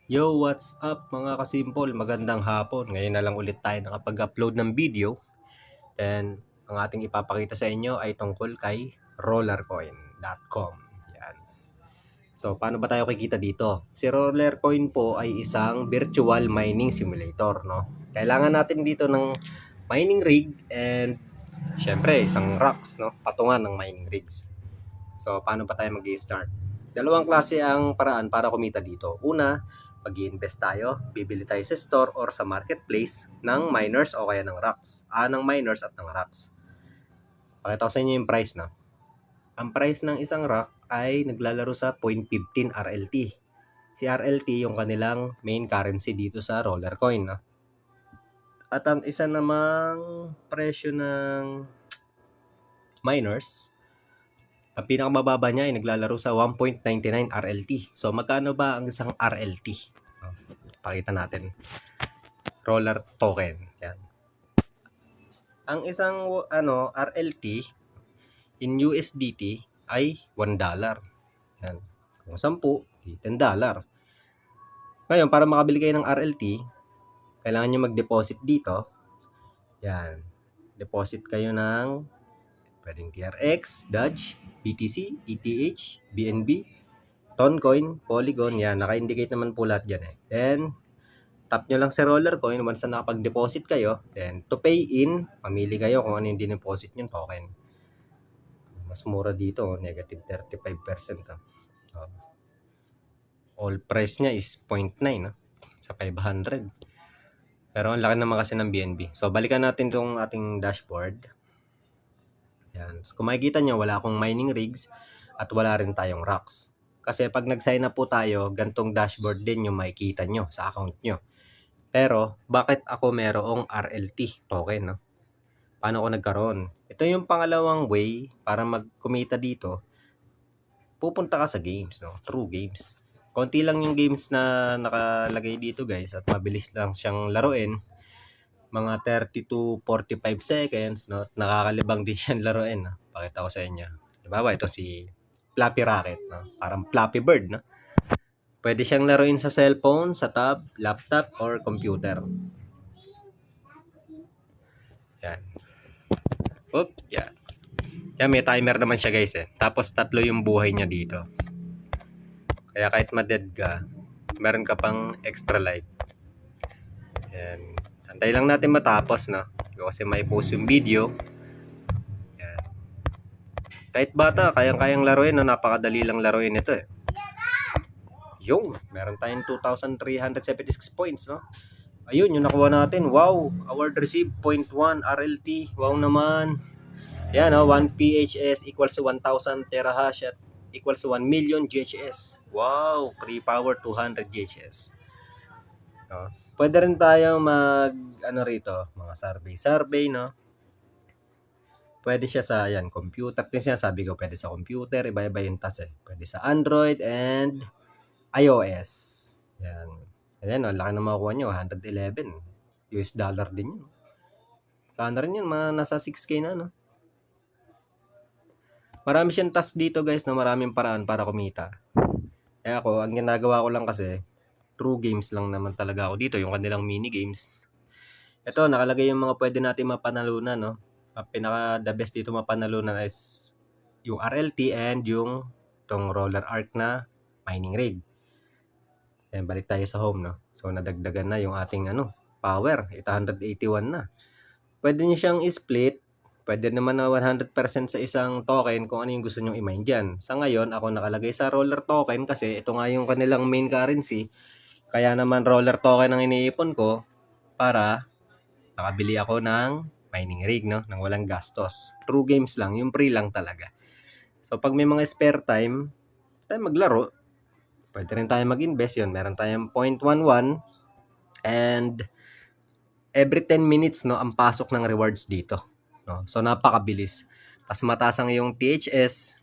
Yo, what's up mga kasimple? Magandang hapon. Ngayon na lang ulit tayo nakapag-upload ng video. Then, ang ating ipapakita sa inyo ay tungkol kay rollercoin.com. Yan. So, paano ba tayo kikita dito? Si Rollercoin po ay isang virtual mining simulator, no? Kailangan natin dito ng mining rig and syempre, isang rocks, no? Patungan ng mining rigs. So, paano pa tayo mag-start? Dalawang klase ang paraan para kumita dito. Una, pag-i-invest tayo, bibili tayo sa store or sa marketplace ng miners o kaya ng rocks. Ng miners at ng rocks. Pakita ko sa inyo yung price na. Ang price ng isang rock ay naglalaro sa 0.15 RLT. Si RLT yung kanilang main currency dito sa Rollercoin. No? At ang isa namang presyo ng miners, ang pinakamababa niya ay naglalaro sa 1.99 RLT. So, magkano ba ang isang RLT? Pakita natin. Roller token. Yan. Ang isang RLT in USDT ay $1. Yan. Kung 10, $10. Ngayon, para makabili kayo ng RLT, kailangan nyo mag-deposit dito. Yan. Deposit kayo ng pwedeng TRX, Dodge, BTC, ETH, BNB, Toncoin, Polygon, yan, naka-indicate naman po lahat dyan eh. Then, tap nyo lang sa Rollercoin once na nakapag-deposit kayo. Then, to pay in, mamili kayo kung ano yung dineposit yung token. Mas mura dito, negative 35%. All price niya is 0.9 sa 500. Pero ang laki naman kasi ng BNB. So, balikan natin itong ating dashboard. Yan. So, kung makikita nyo, wala akong mining rigs at wala rin tayong rocks. Kasi pag nag-sign up po tayo, gantong dashboard din yung makikita nyo sa account nyo. Pero, bakit ako merong RLT token, no? Paano ako nagkaroon? Ito yung pangalawang way para magkumita dito. Pupunta ka sa games, no? True games. Konti lang yung games na nakalagay dito, guys. At mabilis lang siyang laruin. Mga 30 to 45 seconds, no? Nakakalibang din siyang laruin, no? Pakita ko sa inyo. Diba ba? Ito si Flappy Rocket, no? Parang Flappy Bird, no? Pwede siyang laruin sa cellphone, sa tab, laptop, or computer. Yan. Oop, yan. Yan, may timer naman siya guys eh. Tapos 3 yung buhay niya dito. Kaya kahit ma-dead ka, meron ka pang extra life. Yan. Antay lang natin matapos, no? Kasi may post yung video. Yan. Kahit bata, kayang-kayang laruin, no? Napakadali lang laruin ito eh. Yung, meron tayong 2,376 points, no? Ayun, yung nakuha natin. Wow, award received 0.1 RLT. Wow naman. Yan, 1 PHS equals to 1,000 terahash at equals to 1 million GHS. Wow, pre-power 200 GHS. No? Pwede rin tayo rito, mga survey, no? Pwede siya sa, computer. Din siya, sabi ko, pwede sa computer. Iba-iba yung task eh. Pwede sa Android and iOS. Yan. Ayan, laki na makukuha nyo. 111 US dollar din yun. Kano rin yun, nasa 6K na, no? Marami siyang task dito, guys, na maraming paraan para kumita. Kaya ako, ang ginagawa ko lang kasi, true games lang naman talaga ako dito, yung kanilang mini games. Ito, nakalagay yung mga pwede natin mapanalunan, no? Pinaka the best dito mapanalunan is yung RLT and yung itong roller arc na mining rig. Then, balik tayo sa home, no? So, nadagdagan na yung ating, power. 881 na. Pwede nyo siyang split. Pwede naman na 100% sa isang token kung ano yung gusto nyong i-mine dyan. Sa ngayon, ako nakalagay sa roller token kasi ito nga yung kanilang main currency. Kaya naman roller token ang iniipon ko para nakabili ako ng mining rig, no? Nang walang gastos. True games lang, yung free lang talaga. So, pag may mga spare time, tayo maglaro. Pwede rin tayo mag-invest yun. Meron tayong 0.11 and every 10 minutes, no, ang pasok ng rewards dito. No? So, napakabilis. Mas mataas ang iyong THS,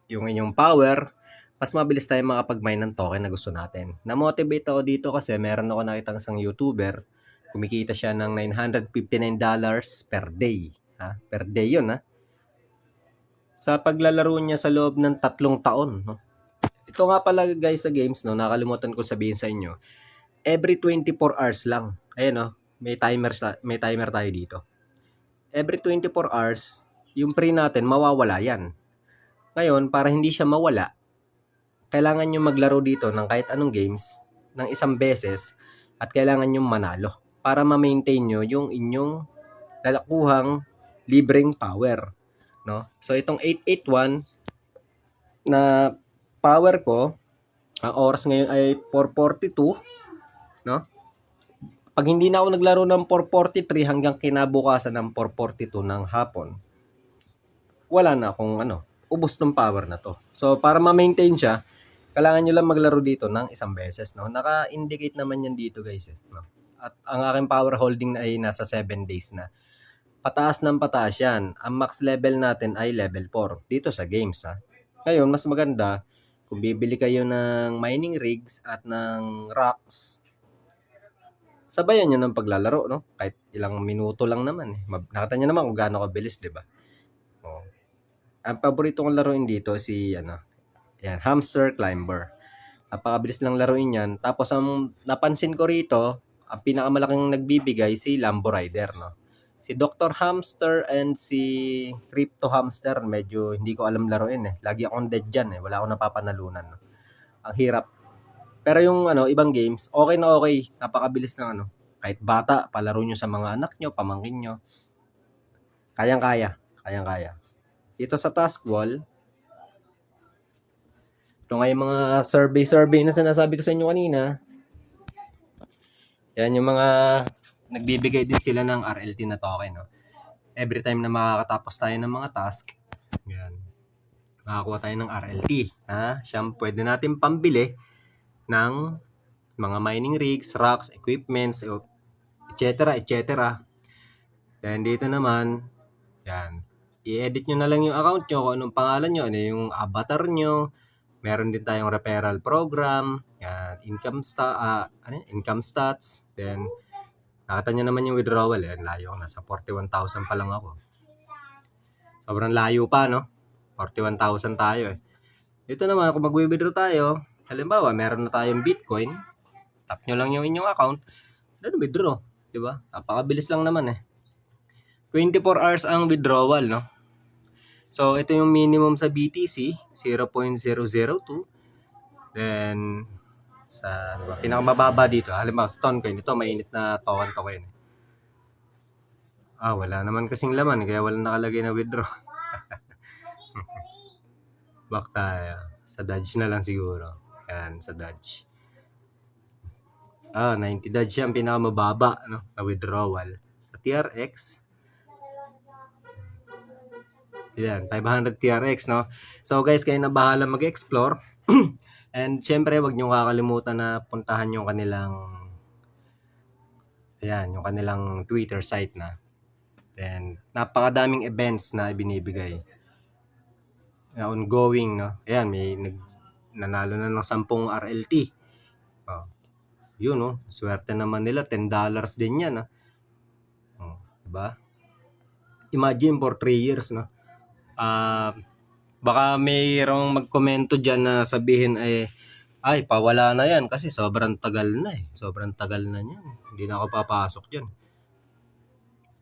yung inyong power, mas mabilis tayo makapag-mine ng token na gusto natin. Na-motivate ako dito kasi meron ako nakita isang YouTuber, kumikita siya ng $959 per day. Per day yun, Sa paglalaro niya sa loob ng 3 taon, no? Ito nga pala guys sa games, no, nakalimutan ko sabihin sa inyo. Every 24 hours lang. Ayan, no, may timer tayo dito. Every 24 hours, yung free natin, mawawala yan. Ngayon, para hindi siya mawala, kailangan nyo maglaro dito ng kahit anong games ng isang beses at kailangan nyo manalo para ma-maintain nyo yung inyong lalakuhang libreng power. No? So, itong 881 na power ko, ang oras ngayon ay 4:42, no? Pag hindi na ako naglaro ng 4:43 hanggang kinabukasan ng 4:42 ng hapon, wala na akong ubos ng power na to. So, para ma-maintain siya, kailangan nyo lang maglaro dito ng isang beses, no? Naka-indicate naman yan dito, guys, no? At ang aking power holding ay nasa 7 days na. Pataas ng pataas yan. Ang max level natin ay level 4 dito sa games, ha. Ngayon, mas maganda kung bibili kayo ng mining rigs at ng rocks, sabayan nyo ng paglalaro, no? Kahit ilang minuto lang naman. Nakita nyo naman kung gaano kabilis, di ba? Oh. Ang paborito kong laruin dito si yan, Hamster Climber. Napakabilis lang laruin yan. Tapos ang napansin ko rito, ang pinakamalaking nagbibigay si Lambo Rider, no? Si Dr. Hamster and si Crypto Hamster, medyo hindi ko alam laruin eh. Lagi akong dead dyan eh. Wala akong napapanalunan, no? Ang hirap. Pero yung ibang games, okay na okay. Napakabilis ng kahit bata, palaro nyo sa mga anak nyo, pamangkin nyo. Kayang-kaya. Kayang-kaya. Dito sa task wall, ito nga yung mga survey na sinasabi ko sa inyo kanina. Yan yung mga nagbibigay din sila ng RLT na token, no? Every time na makakatapos tayo ng mga task, yan, makakuha tayo ng RLT. Siyang pwede natin pambili ng mga mining rigs, rocks, equipments, etc. etc. Then dito naman, yan, i-edit nyo na lang yung account nyo, kung anong pangalan nyo, ano yung avatar nyo. Meron din tayong referral program, yan, income stats, then nakita nyo naman yung withdrawal, yan, layo, nasa 41,000 pa lang ako. Sobrang layo pa, no? 41,000 tayo eh. Dito naman, kung mag-withdraw tayo, halimbawa, meron na tayong Bitcoin, tap nyo lang yung inyong account, then withdraw, di ba? Napakabilis lang naman eh. 24 hours ang withdrawal, no? So, ito yung minimum sa BTC, 0.002. Then, sa pinakamababa dito, halimbawa, Stonecoin, ito, mainit na token. Wala naman kasing laman, kaya wala nakalagay na withdraw. Back tayo. Sa Dodge na lang siguro. Yan, sa Dodge. 90 Dodge yan, pinakamababa, no, na withdrawal. Sa TRX, yan, 500 TRX, no? So guys, kayo na bahala mag-explore. And syempre, wag niyo kakalimutan na puntahan yung kanilang Twitter site na. Then, napakadaming events na ibinibigay. Ongoing, no? Ayan, may nanalo na ng 10 RLT. Yun, no? Swerte naman nila, $10 din yan, no? Diba? Imagine for 3 years, no? Baka mayroong magkomento dyan na sabihin ay, pawala na yan kasi sobrang tagal na eh. Sobrang tagal na yan. Hindi na ako papasok dyan.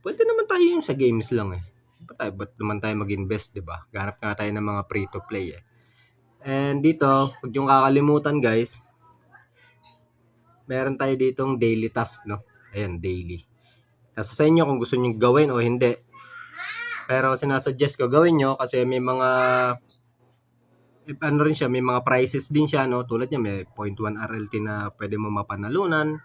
Pwede naman tayo yung sa games lang eh. Ba't naman tayo mag-invest, diba? Ganap nga tayo ng mga free-to-play eh. And dito, huwag yung kakalimutan guys, meron tayo ditong daily task, no? Ayan, daily. Nasa sa inyo kung gusto nyo gawin o hindi. Pero sinasuggest ko gawin nyo kasi may mga may mga prices din siya, no? Tulad niya, may 0.1 RLT na pwede mo mapanalunan.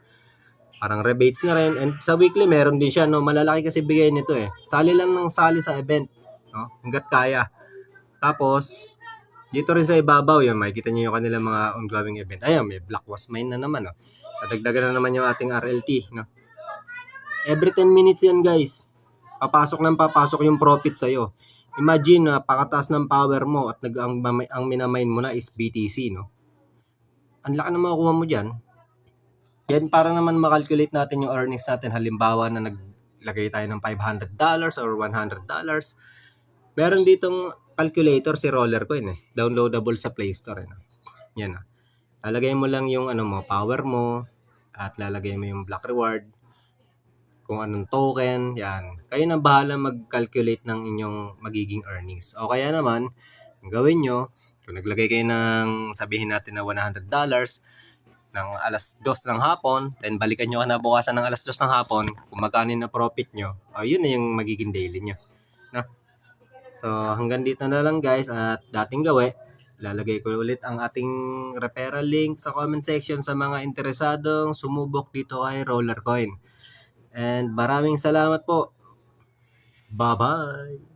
Parang rebates na rin. And sa weekly, meron din siya, no? Malalaki kasi bigay nito eh. Sali lang ng sali sa event, no? Hanggat kaya. Tapos, dito rin sa ibabaw, yun, makikita nyo yung kanilang mga ongoing event. Ayan, may Black Was Mine na naman, no? Nadagdagan na naman yung ating RLT, no? Every 10 minutes yan, guys. Papasok yung profit sa'yo. Imagine na pakataas ng power mo at ang minamine mo na is BTC, no? Ang laki na makukuha mo dyan. Yan, para naman makalculate natin yung earnings natin. Halimbawa na naglagay tayo ng $500 or $100. Meron ditong calculator si Rollercoin eh. Downloadable sa Play Store. Yan ah. Lalagay mo lang yung ano mo, power mo, at lalagay mo yung block reward, kung anong token, yan. Kayo na bahala mag-calculate ng inyong magiging earnings. O kaya naman, ang gawin nyo, kung naglagay kayo ng sabihin natin na $100 ng alas 2 ng hapon, then balikan nyo kinabukasan ng alas 2 ng hapon, kung magkano na profit nyo, yun na yung magiging daily nyo. No? So hanggang dito na lang guys, at dating gawi, lalagay ko ulit ang ating referral link sa comment section sa mga interesadong sumubok dito kay Rollercoin. And maraming salamat po. Bye-bye!